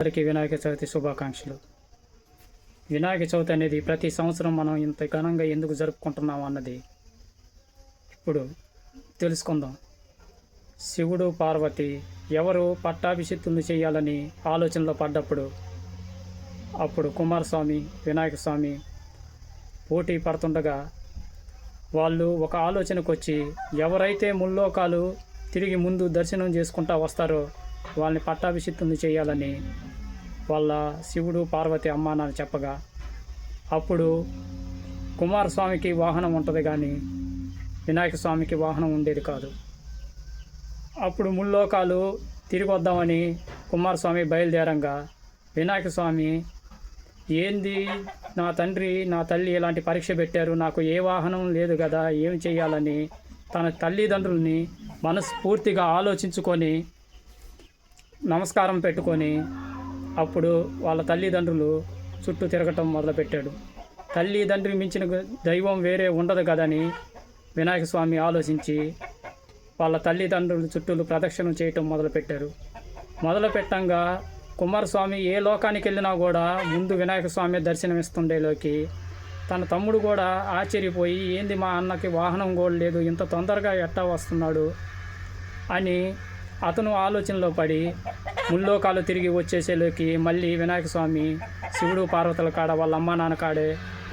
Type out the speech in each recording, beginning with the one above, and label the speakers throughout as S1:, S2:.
S1: అందరికీ వినాయక చవితి శుభాకాంక్షలు. వినాయక చవితి అనేది ప్రతి సంవత్సరం మనం ఇంత ఘనంగా ఎందుకు జరుపుకుంటున్నాం అన్నది ఇప్పుడు తెలుసుకుందాం. శివుడు పార్వతి ఎవరు పట్టాభిషిక్తులను చేయాలని ఆలోచనలో పడ్డప్పుడు అప్పుడు కుమారస్వామి వినాయక స్వామి పోటీ పడుతుండగా వాళ్ళు ఒక ఆలోచనకు వచ్చి ఎవరైతే ముల్లోకాలు తిరిగి ముందు దర్శనం చేసుకుంటా వస్తారో వాళ్ళని పట్టాభిషిక్తులను చేయాలని వాళ్ళ శివుడు పార్వతి అమ్మానాన్ని చెప్పగా అప్పుడు కుమారస్వామికి వాహనం ఉంటుంది కానీ వినాయక స్వామికి వాహనం ఉండేది కాదు. అప్పుడు ముల్లోకాలు తిరిగి వద్దామని కుమారస్వామి బయలుదేరంగా వినాయక స్వామి ఏంది నా తండ్రి నా తల్లి ఇలాంటి పరీక్ష పెట్టారు, నాకు ఏ వాహనం లేదు కదా, ఏం చేయాలని తన తల్లిదండ్రుల్ని మనస్ఫూర్తిగా ఆలోచించుకొని నమస్కారం పెట్టుకొని అప్పుడు వాళ్ళ తల్లిదండ్రులు చుట్టూ తిరగటం మొదలుపెట్టాడు. తల్లిదండ్రులు మించిన దైవం వేరే ఉండదు కదని వినాయక స్వామి ఆలోచించి వాళ్ళ తల్లిదండ్రుల చుట్టూ ప్రదక్షిణం చేయటం మొదలుపెట్టారు. మొదలుపెట్టంగా కుమారస్వామి ఏ లోకానికి వెళ్ళినా కూడా ముందు వినాయక స్వామి దర్శనమిస్తుండేలోకి తన తమ్ముడు కూడా ఆశ్చర్యపోయి ఏంది మా అన్నకి వాహనం కూడా లేదు, ఇంత తొందరగా ఎట్టా వస్తున్నాడు అని అతను ఆలోచనలో పడి ముల్లోకాలు తిరిగి వచ్చేసేలోకి మళ్ళీ వినాయక స్వామి శివుడు పార్వతుల కాడ వాళ్ళ అమ్మ నాన్న కాడే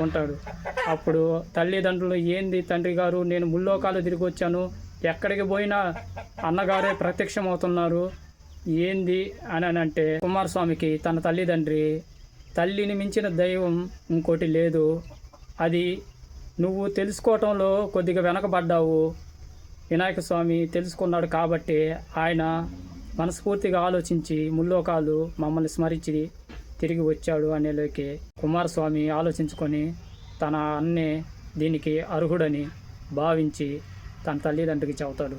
S1: ఉంటాడు. అప్పుడు తల్లిదండ్రులు ఏంది తండ్రి గారు నేను ముల్లోకాలు తిరిగి వచ్చాను, ఎక్కడికి పోయినా అన్నగారే ప్రత్యక్షమవుతున్నారు ఏంది అని అంటే కుమారస్వామికి తన తల్లిని మించిన దైవం ఇంకోటి లేదు, అది నువ్వు తెలుసుకోవటంలో కొద్దిగా వెనకబడ్డావు, వినాయక స్వామి తెలుసుకున్నాడు కాబట్టి ఆయన మనస్ఫూర్తిగా ఆలోచించి ముల్లోకాలు మమ్మల్ని స్మరించి తిరిగి వచ్చాడు అనేలోకి కుమారస్వామి ఆలోచించుకొని తన అన్నే దీనికి అర్హుడని భావించి తన తల్లిదండ్రికి చెబుతాడు.